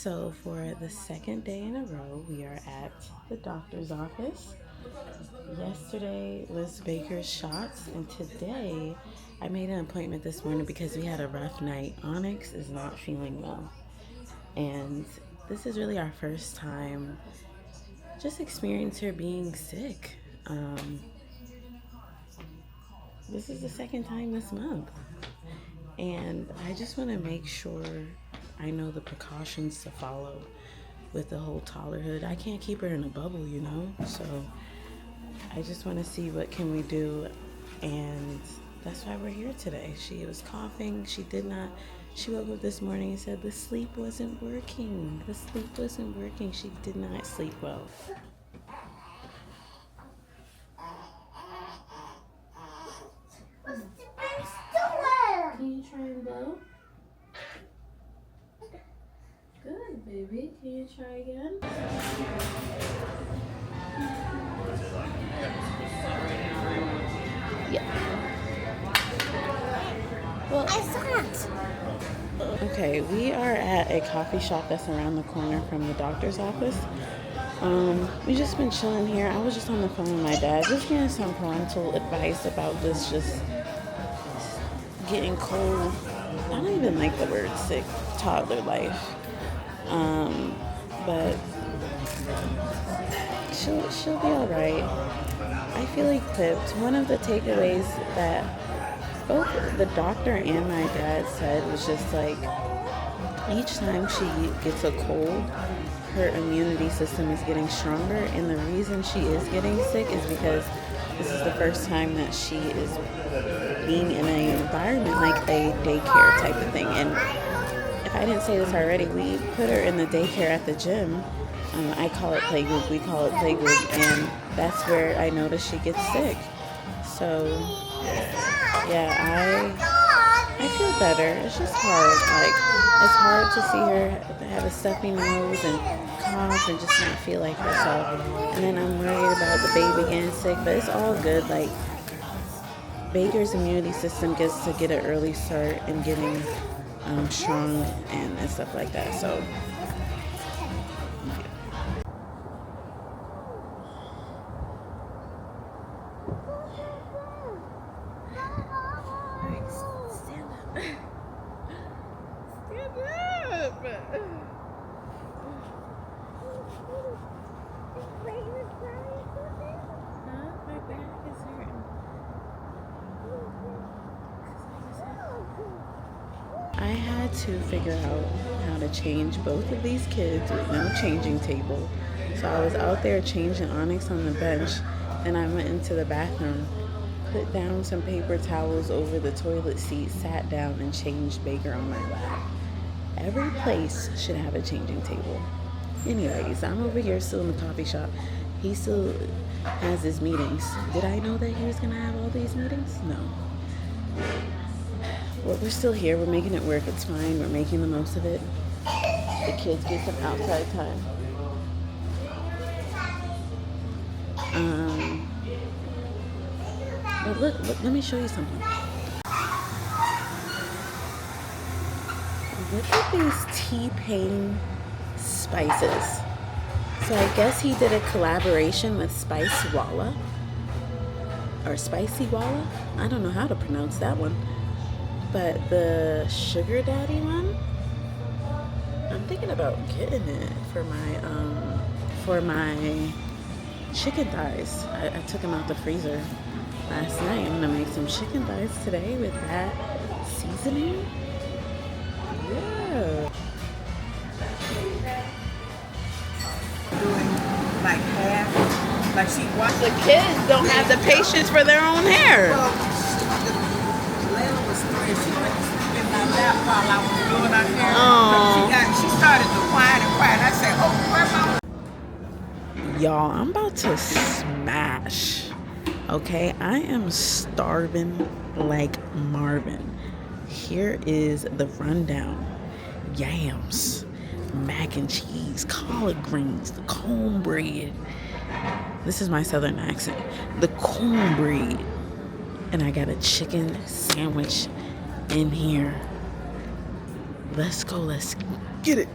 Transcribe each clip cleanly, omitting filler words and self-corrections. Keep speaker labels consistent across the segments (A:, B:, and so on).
A: So for the second day in a row, we are at the doctor's office. Yesterday was Baker's shots, and today I made an appointment this morning because we had a rough night. Onyx is not feeling well, and this is really our first time just experience her being sick. This is the second time this month, and I just want to make sure I know the precautions to follow with the whole toddlerhood. I can't keep her in a bubble, so I just want to see what can we do, and that's why we're here today. She was coughing. She woke up this morning and said the sleep wasn't working. She did not sleep well. Can you try and blow? Good, baby. Can you try again? Yeah. Well, I thought. Okay, we are at a coffee shop that's around the corner from the doctor's office. We just been chilling here. I was just on the phone with my dad, just getting some parental advice about this just getting cold. I don't even like the word sick, toddler life. But she'll be all right. I feel equipped. One of the takeaways that both the doctor and my dad said was just like, each time she gets a cold, her immunity system is getting stronger, and the reason she is getting sick is because this is the first time that she is being in an environment like a daycare type of thing. And if I didn't say this already, we put her in the daycare at the gym. I call it playgroup, we call it playgroup, and that's where I noticed she gets sick. So yeah, I feel better. It's just hard. It's hard to see her have a stuffy nose and cough and just not feel like herself. And then I'm worried about the baby getting sick, but it's all good. Baker's immunity system gets to get an early start in getting strong and stuff like that. So I had to figure out how to change both of these kids with no changing table. So I was out there changing Onyx on the bench, and I went into the bathroom, put down some paper towels over the toilet seat, sat down, and changed Baker on my lap. Every place should have a changing table. Anyways, I'm over here still in the coffee shop. He still has his meetings. Did I know that he was gonna have all these meetings? No. Well, we're still here. We're making it work. It's fine. We're making the most of it. The kids get some outside time. But look, let me show you something. Look at these T-Pain spices. So I guess he did a collaboration with Spice Walla. Or Spicy Walla. I don't know how to pronounce that one. But the Sugar Daddy one, I'm thinking about getting it for my chicken thighs. I took them out the freezer last night. I'm gonna make some chicken thighs today with that seasoning. Yeah.
B: Doing like half, like she watched.
A: The kids don't have the patience for their own hair.
B: Layla was 3 and she went to sleep in my lap while I was doing her hair.
A: Aww.
B: She started to whine and cry, and I said, "Oh, Grandma."
A: Y'all, I'm about to smash. Okay, I am starving like Marvin. Here is the rundown. Yams, mac and cheese, collard greens, the cornbread. This is my southern accent. The cornbread. And I got a chicken sandwich in here. Let's go. Let's get it.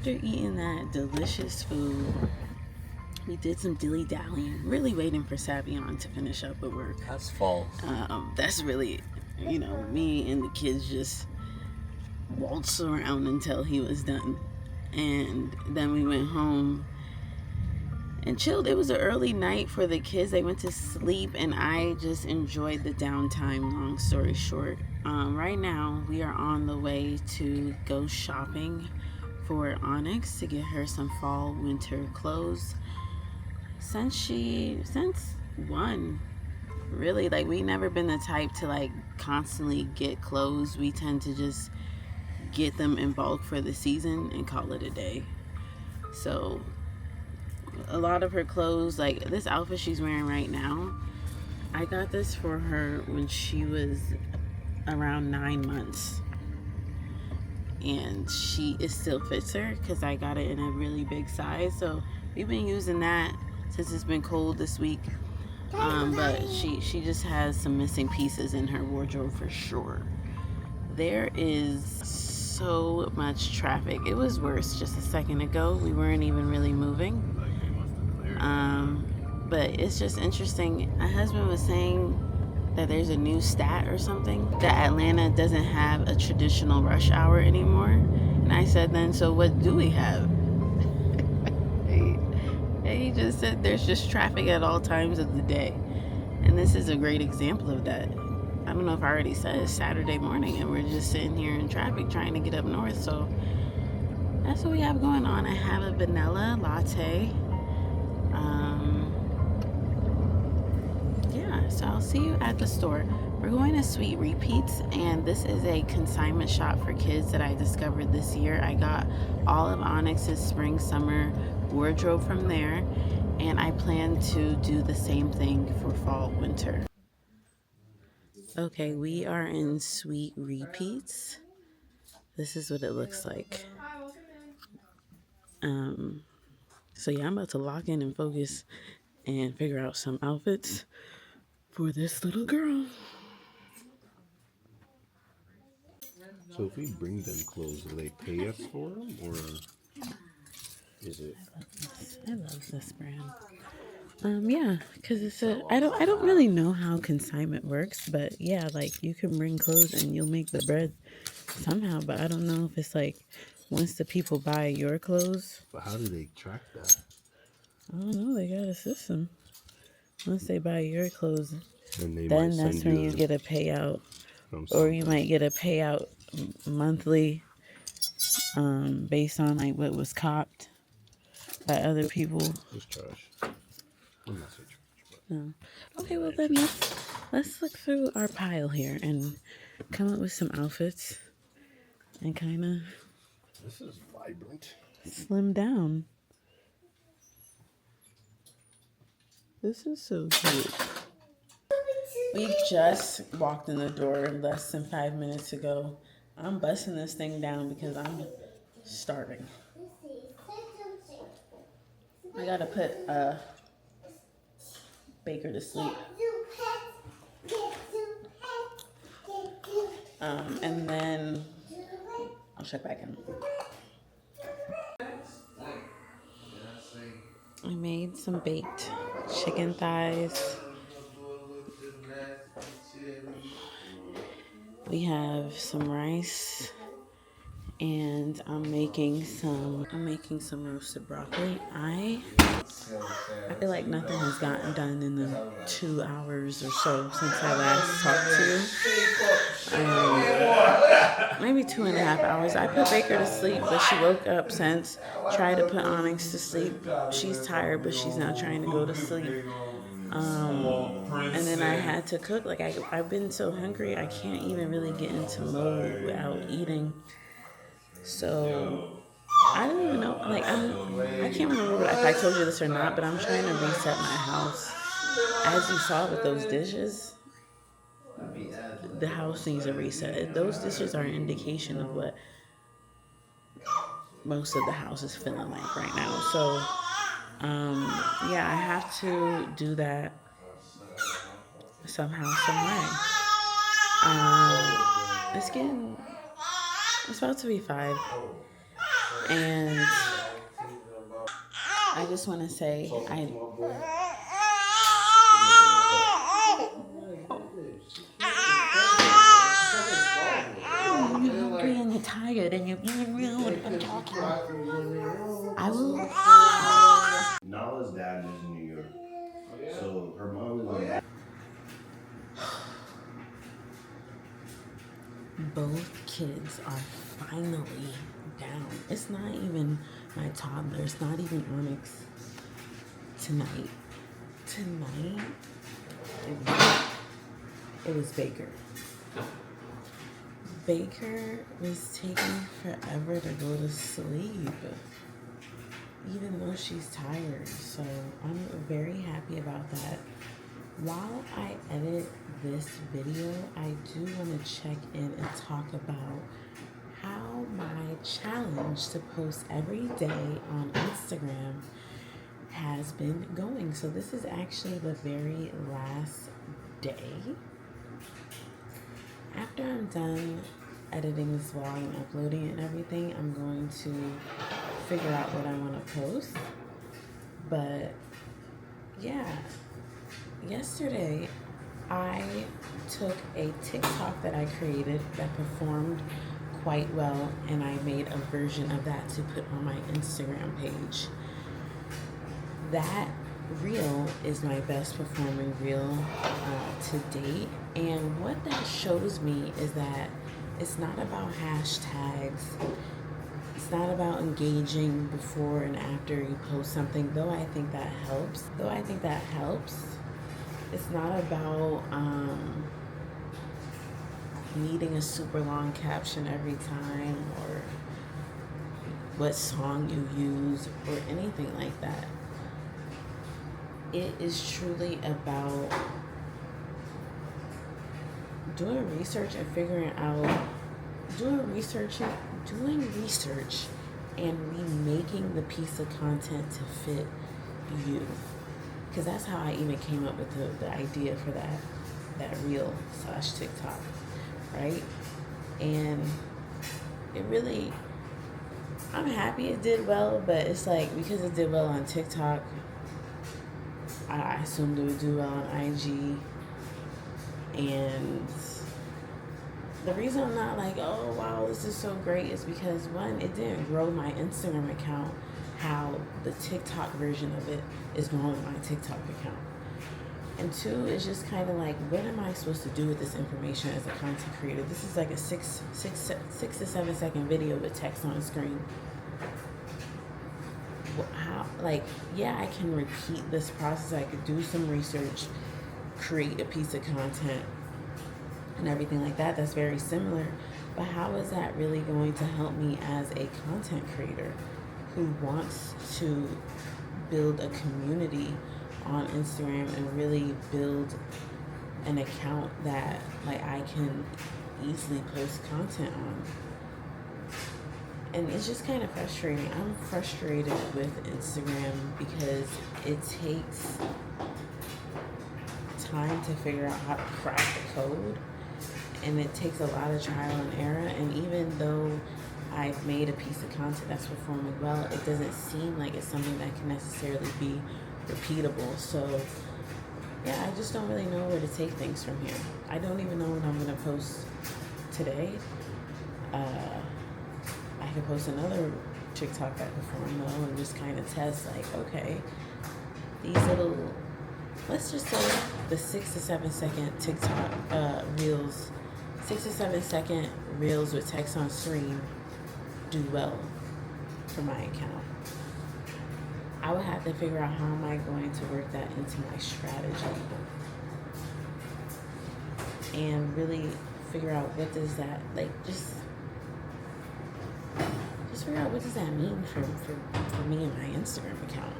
A: after eating that delicious food, we did some dilly-dallying, really waiting for Savion to finish up with work.
C: That's false.
A: That's really, me and the kids just waltzed around until he was done. And then we went home and chilled. It was an early night for the kids. They went to sleep, and I just enjoyed the downtime, long story short. Right now, we are on the way to go shopping for Onyx to get her some fall winter clothes. Since one, really, like, we never been the type to like constantly get clothes. We tend to just get them in bulk for the season and call it a day. So a lot of her clothes, like this outfit she's wearing right now, I got this for her when she was around 9 months, and it still fits her because I got it in a really big size. So we've been using that since it's been cold this week. But she just has some missing pieces in her wardrobe for sure. There is so much traffic. It was worse just a second ago. We weren't even really moving. But it's just interesting. My husband was saying that there's a new stat or something that Atlanta doesn't have a traditional rush hour anymore. And I said, then so what do we have? He just said there's just traffic at all times of the day. And this is a great example of that. I don't know if I already said it's Saturday morning and we're just sitting here in traffic trying to get up north. So that's what we have going on. I have a vanilla latte. So I'll see you at the store. We're going to Sweet Repeats, and this is a consignment shop for kids that I discovered this year. I got all of Onyx's spring summer wardrobe from there, and I plan to do the same thing for fall winter. Okay, we are in Sweet Repeats. This is what it looks like. So yeah, I'm about to lock in and focus and figure out some outfits for this little girl.
C: So if we bring them clothes, will they pay us for them, or is it?
A: I love this brand. Yeah, because I don't really know how consignment works, but yeah, like you can bring clothes and you'll make the bread somehow, but I don't know if it's like once the people buy your clothes.
C: But how do they track that?
A: I don't know, they got a system. Once they buy your clothes,
C: then
A: that's when you get a payout, or you might get a payout monthly, based on like what was copped by other people.
C: It's trash. I'm not so trash.
A: No. Okay, well then let's look through our pile here and come up with some outfits and kind of.
C: This is vibrant.
A: Slim down. This is so cute. We just walked in the door less than 5 minutes ago. I'm busting this thing down because I'm starving. I gotta put Baker to sleep. And then I'll check back in. I made some baked chicken thighs. We have some rice, and I'm making some roasted broccoli. I feel like nothing has gotten done in the 2 hours or so since I last talked to you. Maybe 2.5 hours. I put Baker to sleep, but she woke up since. Tried to put Onyx to sleep. She's tired, but she's not trying to go to sleep. And then I had to cook. Like I've been so hungry, I can't even really get into mode without eating. So I don't even know. Like I can't remember if I told you this or not, but I'm trying to reset my house. As you saw with those dishes, the house needs a reset. Those dishes are an indication of what most of the house is feeling like right now. So yeah, I have to do that somehow, some way. It's about to be 5. And I just want to say, you're hungry and you're tired and you're being rude. I'm talking. I will.
C: Nalah's dad lives in New York, so her mom is in.
A: Both kids are finally down. It's not even my toddler. It's not even Onyx. Tonight, it was Baker. Baker was taking forever to go to sleep, even though she's tired. So I'm very happy about that. While I edit this video, I do want to check in and talk about how my challenge to post every day on Instagram has been going. So this is actually the very last day. After I'm done editing this vlog and uploading it and everything, I'm going to figure out what I want to post. But yeah, yesterday I took a TikTok that I created that performed quite well, and I made a version of that to put on my Instagram page. That reel is my best performing reel to date, and what that shows me is that it's not about hashtags. It's not about engaging before and after you post something, though I think that helps. It's not about needing a super long caption every time or what song you use or anything like that. It is truly about doing research and figuring out, doing research and remaking the piece of content to fit you. Because that's how I even came up with the idea for that reel / TikTok, right? And it really, I'm happy it did well, but it's like, because it did well on TikTok, I assumed it would do well on IG. And the reason I'm not like, oh wow, this is so great, is because one, it didn't grow my Instagram account how the TikTok version of it is growing my TikTok account. And two, it's just kind of like, what am I supposed to do with this information as a content creator? This is like a 6 to 7 second video with text on the screen. How, like, yeah, I can repeat this process. I could do some research, create a piece of content and everything like that. That's very similar. But how is that really going to help me as a content creator who wants to build a community on Instagram and really build an account that like I can easily post content on? And it's just kind of frustrating. I'm frustrated with Instagram because it takes time to figure out how to crack the code, and it takes a lot of trial and error. And even though I've made a piece of content that's performing well, it doesn't seem like it's something that can necessarily be repeatable. So yeah, I just don't really know where to take things from here. I don't even know what I'm going to post today. I could post another TikTok that performed well and just kind of test, like, okay, these little, let's just say the 6 to 7 second TikTok reels, 6 to 7 second reels with text on screen do well for my account. I would have to figure out how am I going to work that into my strategy and really figure out what does that, like, just figure out what does that mean for me and my Instagram account.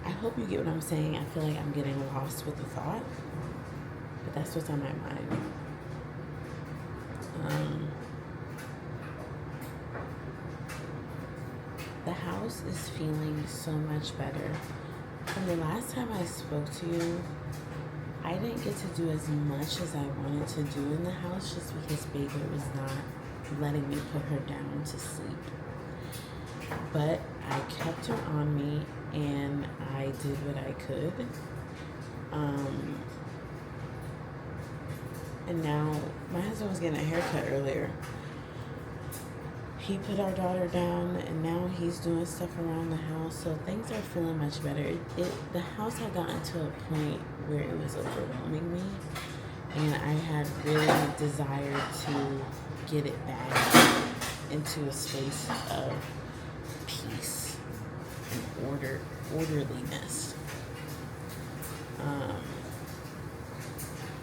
A: I hope you get what I'm saying. I feel like I'm getting lost with the thought, but that's what's on my mind. The house is feeling so much better. From the last time I spoke to you, I didn't get to do as much as I wanted to do in the house just because Baker was not letting me put her down to sleep. But I kept her on me and I did what I could. And now my husband was getting a haircut earlier. He put our daughter down and now he's doing stuff around the house. So things are feeling much better. The house had gotten to a point where it was overwhelming me. And I had really desired to get it back into a space of peace and orderliness.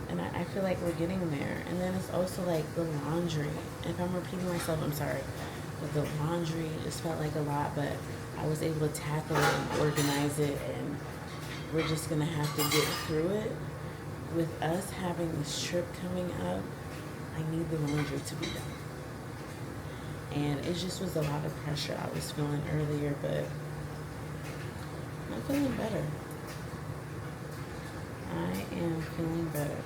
A: And I feel like we're getting there. And then it's also like the laundry. If I'm repeating myself, I'm sorry. But the laundry just felt like a lot, but I was able to tackle it and organize it, and we're just gonna have to get through it. With us having this trip coming up, I need the laundry to be done. And it just was a lot of pressure I was feeling earlier, but I'm feeling better. I am feeling better.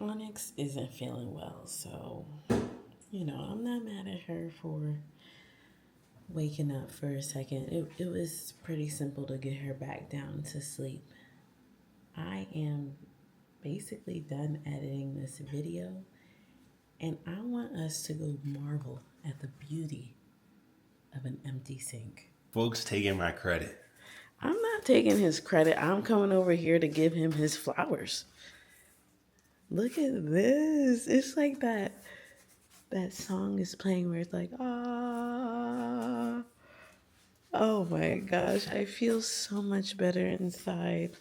A: Onyx isn't feeling well, so, I'm not mad at her for waking up for a second. It was pretty simple to get her back down to sleep. I am basically done editing this video, and I want us to go marvel at the beauty of an empty sink.
C: Folks taking my credit.
A: I'm not taking his credit. I'm coming over here to give him his flowers. Look at this. It's like that song is playing where it's like, ah. Oh my gosh, I feel so much better inside.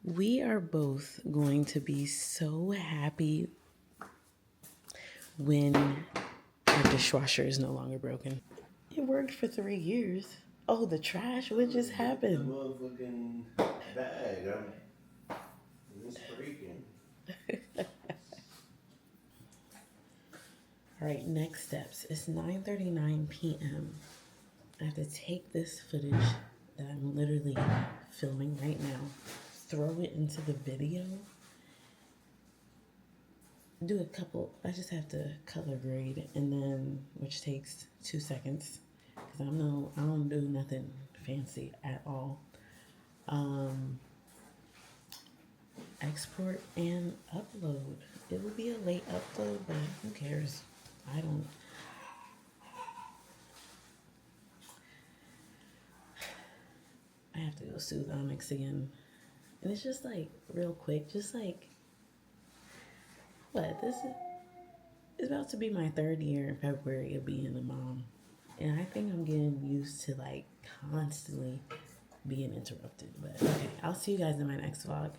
A: We are both going to be so happy when our dishwasher is no longer broken. It worked for 3 years. Oh, the trash? What just happened?
C: The motherfucking bag. It's breaking.
A: All right, next steps. It's 9:39 p.m. I have to take this footage that I'm literally filming right now, throw it into the video, I just have to color grade, and then, which takes 2 seconds, because I don't do nothing fancy at all. Export and upload. It will be a late upload, but who cares? I have to go soothe Onyx again. And it's just like, real quick, just like, it's about to be my 3rd year in February of being a mom. And I think I'm getting used to like constantly being interrupted. But okay, I'll see you guys in my next vlog.